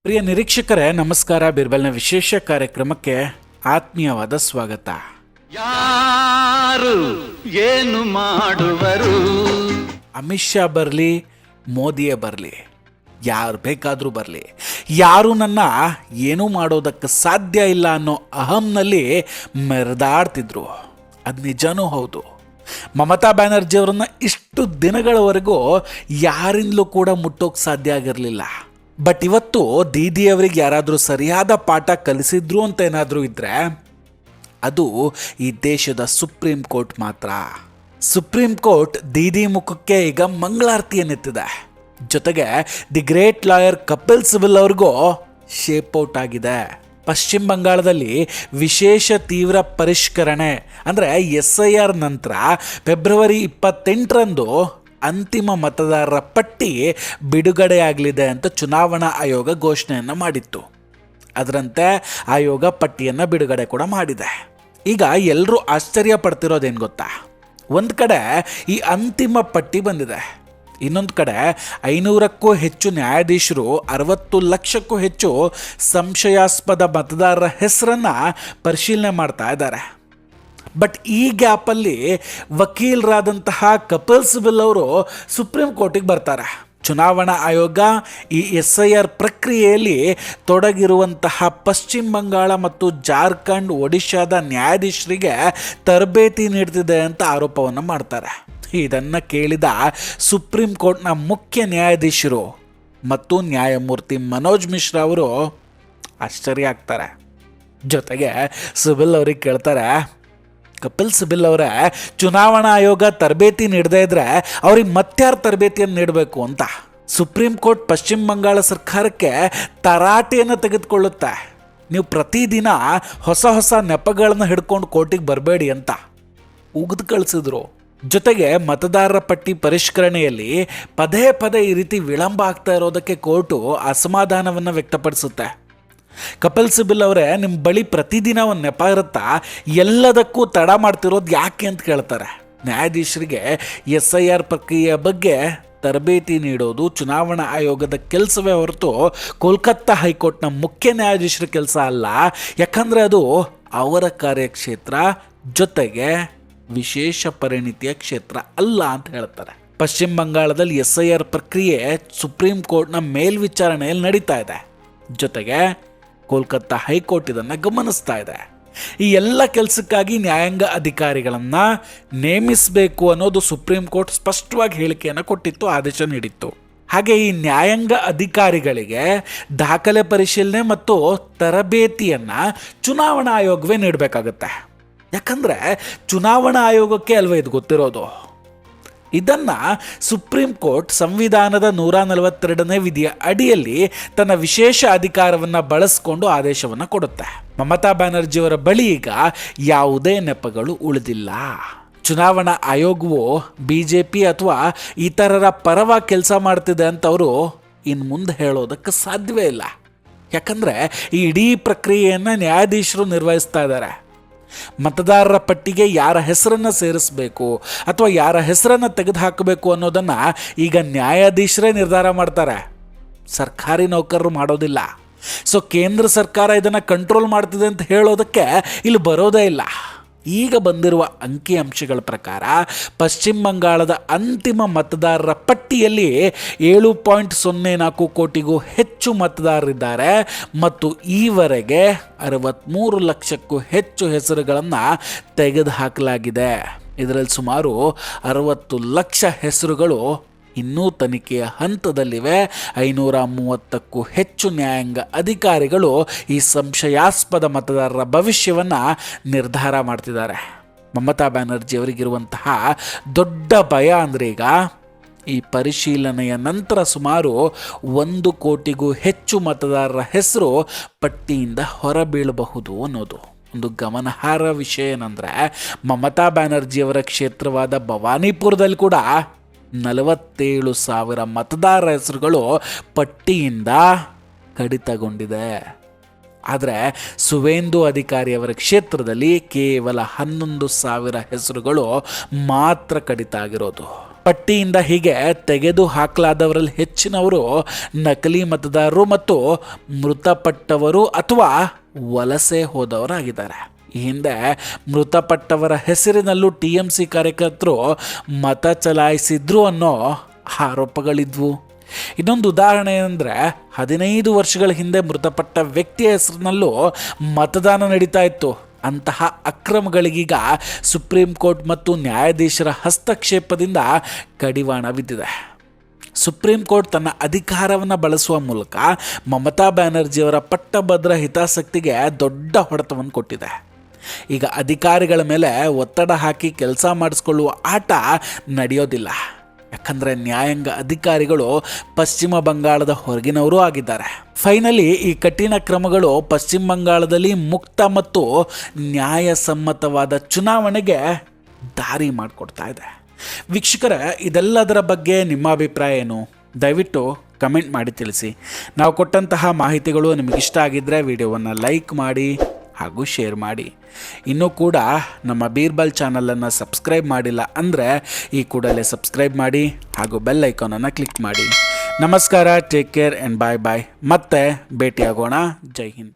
ಪ್ರಿಯ ನಿರೀಕ್ಷಕರೇ, ನಮಸ್ಕಾರ. ಬಿರ್ಬಲ್ನ ವಿಶೇಷ ಕಾರ್ಯಕ್ರಮಕ್ಕೆ ಆತ್ಮೀಯವಾದ ಸ್ವಾಗತ. ಯಾರು ಏನು ಮಾಡುವರು? ಅಮಿತ್ ಶಾ ಬರಲಿ, ಮೋದಿಯೇ ಬರಲಿ, ಯಾರು ಬೇಕಾದರೂ ಬರಲಿ, ಯಾರು ನನ್ನ ಏನೂ ಮಾಡೋದಕ್ಕೆ ಸಾಧ್ಯ ಇಲ್ಲ ಅನ್ನೋ ಅಹಂನಲ್ಲಿ ಮೆರೆದಾಡ್ತಿದ್ರು. ಅದು ನಿಜನೂ ಹೌದು. ಮಮತಾ ಬ್ಯಾನರ್ಜಿ ಅವರನ್ನ ಇಷ್ಟು ದಿನಗಳವರೆಗೂ ಯಾರಿಂದಲೂ ಕೂಡ ಮುಟ್ಟೋಕೆ ಸಾಧ್ಯ ಆಗಿರಲಿಲ್ಲ. ಬಟ್ ಇವತ್ತು ದೀದಿ ಅವರಿಗೆ ಯಾರಾದರೂ ಸರಿಯಾದ ಪಾಠ ಕಲಿಸಿದ್ರು ಅಂತ ಏನಾದರೂ ಇದ್ದರೆ ಅದು ಈ ದೇಶದ ಸುಪ್ರೀಂ ಕೋರ್ಟ್ ಮಾತ್ರ. ಸುಪ್ರೀಂ ಕೋರ್ಟ್ ದೀದಿ ಮುಖಕ್ಕೆ ಈಗ ಮಂಗಳಾರತಿಯನ್ನೆತ್ತಿದೆ. ಜೊತೆಗೆ the great lawyer Kapil Sibal ಅವ್ರಿಗೂ ಶೇಪ್ ಔಟ್ ಆಗಿದೆ. ಪಶ್ಚಿಮ ಬಂಗಾಳದಲ್ಲಿ ವಿಶೇಷ ತೀವ್ರ ಪರಿಷ್ಕರಣೆ ಅಂದರೆ SIR ನಂತರ ಫೆಬ್ರವರಿ 28ರಂದು ಅಂತಿಮ ಮತದಾರರ ಪಟ್ಟಿ ಬಿಡುಗಡೆಯಾಗಲಿದೆ ಅಂತ ಚುನಾವಣಾ ಆಯೋಗ ಘೋಷಣೆಯನ್ನು ಮಾಡಿತ್ತು. ಅದರಂತೆ ಆಯೋಗ ಪಟ್ಟಿಯನ್ನು ಬಿಡುಗಡೆ ಕೂಡ ಮಾಡಿದೆ. ಈಗ ಎಲ್ಲರೂ ಆಶ್ಚರ್ಯ ಪಡ್ತಿರೋದೇನು ಗೊತ್ತಾ? ಒಂದು ಕಡೆ ಈ ಅಂತಿಮ ಪಟ್ಟಿ ಬಂದಿದೆ, ಇನ್ನೊಂದು ಕಡೆ 500ಕ್ಕೂ ಹೆಚ್ಚು ನ್ಯಾಯಾಧೀಶರು 60 ಲಕ್ಷಕ್ಕೂ ಹೆಚ್ಚು ಸಂಶಯಾಸ್ಪದ ಮತದಾರರ ಹೆಸರನ್ನು ಪರಿಶೀಲನೆ ಮಾಡ್ತಾ ಇದ್ದಾರೆ. ಬಟ್ ಈ ಗ್ಯಾಪಲ್ಲಿ ವಕೀಲರಾದಂತಹ ಕಪಿಲ್ ಸಿಬಲ್ ಅವರು ಸುಪ್ರೀಂ ಕೋರ್ಟಿಗೆ ಬರ್ತಾರೆ. ಚುನಾವಣಾ ಆಯೋಗ ಈ SIR ಪ್ರಕ್ರಿಯೆಯಲ್ಲಿ ತೊಡಗಿರುವಂತಹ ಪಶ್ಚಿಮ ಬಂಗಾಳ ಮತ್ತು ಜಾರ್ಖಂಡ್, ಒಡಿಶಾದ ನ್ಯಾಯಾಧೀಶರಿಗೆ ತರಬೇತಿ ನೀಡ್ತಿದೆ ಅಂತ ಆರೋಪವನ್ನು ಮಾಡ್ತಾರೆ. ಇದನ್ನು ಕೇಳಿದ ಸುಪ್ರೀಂ ಕೋರ್ಟ್ನ ಮುಖ್ಯ ನ್ಯಾಯಾಧೀಶರು ಮತ್ತು ನ್ಯಾಯಮೂರ್ತಿ ಮನೋಜ್ ಮಿಶ್ರಾ ಅವರು ಆಶ್ಚರ್ಯ ಆಗ್ತಾರೆ. ಜೊತೆಗೆ ಸಿಬಲ್ ಅವ್ರಿಗೆ ಕೇಳ್ತಾರೆ, ಕಪಿಲ್ ಸಿಬಲ್ ಅವರೇ, ಚುನಾವಣಾ ಆಯೋಗ ತರಬೇತಿ ನೀಡದೇ ಇದ್ರೆ ಅವ್ರಿಗೆ ಮತ್ಯಾರು ತರಬೇತಿಯನ್ನು ನೀಡಬೇಕು ಅಂತ. ಸುಪ್ರೀಂ ಕೋರ್ಟ್ ಪಶ್ಚಿಮ ಬಂಗಾಳ ಸರ್ಕಾರಕ್ಕೆ ತರಾಟೆಯನ್ನು ತೆಗೆದುಕೊಳ್ಳುತ್ತೆ. ನೀವು ಪ್ರತಿದಿನ ಹೊಸ ಹೊಸ ನೆಪಗಳನ್ನು ಹಿಡ್ಕೊಂಡು ಕೋರ್ಟಿಗೆ ಬರಬೇಡಿ ಅಂತ ಉಗಿದು ಕಳಿಸಿದ್ರು. ಜೊತೆಗೆ ಮತದಾರರ ಪಟ್ಟಿ ಪರಿಷ್ಕರಣೆಯಲ್ಲಿ ಪದೇ ಪದೇ ಈ ರೀತಿ ವಿಳಂಬ ಆಗ್ತಾ ಇರೋದಕ್ಕೆ ಕೋರ್ಟು ಅಸಮಾಧಾನವನ್ನು ವ್ಯಕ್ತಪಡಿಸುತ್ತೆ. ಕಪಿಲ್ ಸಿಬಲ್ ಅವರೇ, ನಿಮ್ಮ ಬಳಿ ಪ್ರತಿದಿನ ಒಂದು ನೆಪ ಇರುತ್ತಾ, ಎಲ್ಲದಕ್ಕೂ ತಡ ಮಾಡ್ತಿರೋದು ಯಾಕೆ ಅಂತ ಕೇಳ್ತಾರೆ. ನ್ಯಾಯಾಧೀಶರಿಗೆ SIR ಪ್ರಕ್ರಿಯೆಯ ಬಗ್ಗೆ ತರಬೇತಿ ನೀಡೋದು ಚುನಾವಣಾ ಆಯೋಗದ ಕೆಲಸವೇ ಹೊರತು ಕೋಲ್ಕತ್ತಾ ಹೈಕೋರ್ಟ್ನ ಮುಖ್ಯ ನ್ಯಾಯಾಧೀಶರ ಕೆಲಸ ಅಲ್ಲ. ಯಾಕಂದರೆ ಅದು ಅವರ ಕಾರ್ಯಕ್ಷೇತ್ರ, ಜೊತೆಗೆ ವಿಶೇಷ ಪರಿಣಿತಿಯ ಕ್ಷೇತ್ರ ಅಲ್ಲ ಅಂತ ಹೇಳ್ತಾರೆ. ಪಶ್ಚಿಮ ಬಂಗಾಳದಲ್ಲಿ SIR ಪ್ರಕ್ರಿಯೆ ಸುಪ್ರೀಂ ಕೋರ್ಟ್ನ ಮೇಲ್ವಿಚಾರಣೆಯಲ್ಲಿ ನಡೀತಾ ಇದೆ. ಜೊತೆಗೆ ಕೋಲ್ಕತ್ತಾ ಹೈಕೋರ್ಟ್ ಇದನ್ನು ಗಮನಿಸ್ತಾ ಇದೆ. ಈ ಎಲ್ಲ ಕೆಲಸಕ್ಕಾಗಿ ನ್ಯಾಯಾಂಗ ಅಧಿಕಾರಿಗಳನ್ನು ನೇಮಿಸಬೇಕು ಅನ್ನೋದು ಸುಪ್ರೀಂ ಕೋರ್ಟ್ ಸ್ಪಷ್ಟವಾಗಿ ಹೇಳಿಕೆಯನ್ನು ಕೊಟ್ಟಿತ್ತು, ಆದೇಶ ನೀಡಿತ್ತು. ಹಾಗೆ ಈ ನ್ಯಾಯಾಂಗ ಅಧಿಕಾರಿಗಳಿಗೆ ದಾಖಲೆ ಪರಿಶೀಲನೆ ಮತ್ತು ತರಬೇತಿಯನ್ನು ಚುನಾವಣಾ ಆಯೋಗವೇ ನೀಡಬೇಕಾಗತ್ತೆ. ಯಾಕಂದರೆ ಚುನಾವಣಾ ಆಯೋಗಕ್ಕೆ ಅಲ್ವೇ ಇದು ಗೊತ್ತಿರೋದು. ಇದನ್ನು ಸುಪ್ರೀಂ ಕೋರ್ಟ್ ಸಂವಿಧಾನದ 142ನೇ ವಿಧಿಯ ಅಡಿಯಲ್ಲಿ ತನ್ನ ವಿಶೇಷ ಅಧಿಕಾರವನ್ನು ಬಳಸಿಕೊಂಡು ಆದೇಶವನ್ನು ಕೊಡುತ್ತೆ. ಮಮತಾ ಬ್ಯಾನರ್ಜಿಯವರ ಬಳಿ ಈಗ ಯಾವುದೇ ನೆಪಗಳು ಉಳಿದಿಲ್ಲ. ಚುನಾವಣಾ ಆಯೋಗವು BJP ಅಥವಾ ಇತರರ ಪರವಾಗಿ ಕೆಲಸ ಮಾಡ್ತಿದೆ ಅಂತವರು ಇನ್ನು ಮುಂದೆ ಹೇಳೋದಕ್ಕೆ ಸಾಧ್ಯವೇ ಇಲ್ಲ. ಯಾಕಂದರೆ ಈ ಇಡೀ ಪ್ರಕ್ರಿಯೆಯನ್ನು ನ್ಯಾಯಾಧೀಶರು ನಿರ್ವಹಿಸ್ತಾ ಇದ್ದಾರೆ. ಮತದಾರರ ಪಟ್ಟಿಗೆ ಯಾರ ಹೆಸರನ್ನು ಸೇರಿಸಬೇಕು ಅಥವಾ ಯಾರ ಹೆಸರನ್ನು ತೆಗೆದುಹಾಕಬೇಕು ಅನ್ನೋದನ್ನು ಈಗ ನ್ಯಾಯಾಧೀಶರೇ ನಿರ್ಧಾರ ಮಾಡ್ತಾರೆ, ಸರ್ಕಾರಿ ನೌಕರರು ಮಾಡೋದಿಲ್ಲ. ಸೊ ಕೇಂದ್ರ ಸರ್ಕಾರ ಇದನ್ನು ಕಂಟ್ರೋಲ್ ಮಾಡ್ತಿದೆ ಅಂತ ಹೇಳೋದಕ್ಕೆ ಇಲ್ಲಿ ಬರೋದೇ ಇಲ್ಲ. ಈಗ ಬಂದಿರುವ ಅಂಕಿಅಂಶಗಳ ಪ್ರಕಾರ ಪಶ್ಚಿಮ ಬಂಗಾಳದ ಅಂತಿಮ ಮತದಾರರ ಪಟ್ಟಿಯಲ್ಲಿ 7.04 ಕೋಟಿಗೂ ಹೆಚ್ಚು ಮತದಾರರಿದ್ದಾರೆ ಮತ್ತು ಈವರೆಗೆ 63 ಲಕ್ಷಕ್ಕೂ ಹೆಚ್ಚು ಹೆಸರುಗಳನ್ನು ತೆಗೆದುಹಾಕಲಾಗಿದೆ. ಇದರಲ್ಲಿ ಸುಮಾರು 60 ಲಕ್ಷ ಹೆಸರುಗಳು ಇನ್ನೂ ತನಿಖೆಯ ಹಂತದಲ್ಲಿವೆ. 530ಕ್ಕೂ ಹೆಚ್ಚು ನ್ಯಾಯಾಂಗ ಅಧಿಕಾರಿಗಳು ಈ ಸಂಶಯಾಸ್ಪದ ಮತದಾರರ ಭವಿಷ್ಯವನ್ನು ನಿರ್ಧಾರ ಮಾಡ್ತಿದ್ದಾರೆ. ಮಮತಾ ಬ್ಯಾನರ್ಜಿ ಅವರಿಗಿರುವಂತಹ ದೊಡ್ಡ ಭಯ ಅಂದರೆ ಈಗ ಈ ಪರಿಶೀಲನೆಯ ನಂತರ ಸುಮಾರು 1 ಕೋಟಿಗೂ ಹೆಚ್ಚು ಮತದಾರರ ಹೆಸರು ಪಟ್ಟಿಯಿಂದ ಹೊರಬೀಳಬಹುದು ಅನ್ನೋದು. ಒಂದು ಗಮನಾರ್ಹ ವಿಷಯ ಏನಂದರೆ, ಮಮತಾ ಬ್ಯಾನರ್ಜಿಯವರ ಕ್ಷೇತ್ರವಾದ ಭವಾನಿಪುರದಲ್ಲಿ ಕೂಡ 47,000 ಮತದಾರರ ಹೆಸರುಗಳು ಪಟ್ಟಿಯಿಂದ ಕಡಿತಗೊಂಡಿದೆ. ಆದರೆ ಸುವೇಂದು ಅಧಿಕಾರಿಯವರ ಕ್ಷೇತ್ರದಲ್ಲಿ ಕೇವಲ 11,000 ಹೆಸರುಗಳು ಮಾತ್ರ ಕಡಿತ ಆಗಿರೋದು. ಪಟ್ಟಿಯಿಂದ ಹೀಗೆ ತೆಗೆದು ಹಾಕಲಾದವರಲ್ಲಿ ಹೆಚ್ಚಿನವರು ನಕಲಿ ಮತದಾರರು ಮತ್ತು ಮೃತಪಟ್ಟವರು ಅಥವಾ ವಲಸೆ ಹೋದವರಾಗಿದ್ದಾರೆ. ಈ ಹಿಂದೆ ಮೃತಪಟ್ಟವರ ಹೆಸರಿನಲ್ಲೂ TMC ಕಾರ್ಯಕರ್ತರು ಮತ ಚಲಾಯಿಸಿದ್ರು ಅನ್ನೋ ಆರೋಪಗಳಿದ್ವು. ಇನ್ನೊಂದು ಉದಾಹರಣೆ ಅಂದರೆ 15 ವರ್ಷಗಳ ಹಿಂದೆ ಮೃತಪಟ್ಟ ವ್ಯಕ್ತಿಯ ಹೆಸರಿನಲ್ಲೂ ಮತದಾನ ನಡೀತಾ ಇತ್ತು. ಅಂತಹ ಅಕ್ರಮಗಳಿಗೀಗ ಸುಪ್ರೀಂ ಕೋರ್ಟ್ ಮತ್ತು ನ್ಯಾಯಾಧೀಶರ ಹಸ್ತಕ್ಷೇಪದಿಂದ ಕಡಿವಾಣ ಬಿದ್ದಿದೆ. ಸುಪ್ರೀಂ ಕೋರ್ಟ್ ತನ್ನ ಅಧಿಕಾರವನ್ನು ಬಳಸುವ ಮೂಲಕ ಮಮತಾ ಬ್ಯಾನರ್ಜಿಯವರ ಪಟ್ಟಭದ್ರ ಹಿತಾಸಕ್ತಿಗೆ ದೊಡ್ಡ ಹೊಡೆತವನ್ನು ಕೊಟ್ಟಿದೆ. ಈಗ ಅಧಿಕಾರಿಗಳ ಮೇಲೆ ಒತ್ತಡ ಹಾಕಿ ಕೆಲಸ ಮಾಡಿಸ್ಕೊಳ್ಳುವ ಆಟ ನಡೆಯೋದಿಲ್ಲ. ಯಾಕಂದರೆ ನ್ಯಾಯಾಂಗ ಅಧಿಕಾರಿಗಳು ಪಶ್ಚಿಮ ಬಂಗಾಳದ ಹೊರಗಿನವರೂ ಆಗಿದ್ದಾರೆ. ಫೈನಲಿ ಈ ಕಠಿಣ ಕ್ರಮಗಳು ಪಶ್ಚಿಮ ಬಂಗಾಳದಲ್ಲಿ ಮುಕ್ತ ಮತ್ತು ನ್ಯಾಯಸಮ್ಮತವಾದ ಚುನಾವಣೆಗೆ ದಾರಿ ಮಾಡಿಕೊಡ್ತಾ ಇದೆ. ವೀಕ್ಷಕರೇ, ಇದೆಲ್ಲದರ ಬಗ್ಗೆ ನಿಮ್ಮ ಅಭಿಪ್ರಾಯ ಏನು? ದಯವಿಟ್ಟು ಕಮೆಂಟ್ ಮಾಡಿ ತಿಳಿಸಿ. ನಾವು ಕೊಟ್ಟಂತಹ ಮಾಹಿತಿಗಳು ನಿಮಗಿಷ್ಟ ಆಗಿದ್ದರೆ ವಿಡಿಯೋವನ್ನು ಲೈಕ್ ಮಾಡಿ ಹಾಗೂ ಶೇರ್ ಮಾಡಿ. ಇನ್ನೂ ಕೂಡ ನಮ್ಮ ಬೀರ್ಬಲ್ ಚಾನಲನ್ನು ಸಬ್ಸ್ಕ್ರೈಬ್ ಮಾಡಿಲ್ಲ ಅಂದರೆ ಈ ಕೂಡಲೇ ಸಬ್ಸ್ಕ್ರೈಬ್ ಮಾಡಿ ಹಾಗೂ ಬೆಲ್ ಐಕಾನನ್ನು ಕ್ಲಿಕ್ ಮಾಡಿ. ನಮಸ್ಕಾರ, ಟೇಕ್ ಕೇರ್ ಆ್ಯಂಡ್ ಬಾಯ್ ಬಾಯ್. ಮತ್ತೆ ಭೇಟಿಯಾಗೋಣ. ಜೈ ಹಿಂದ್.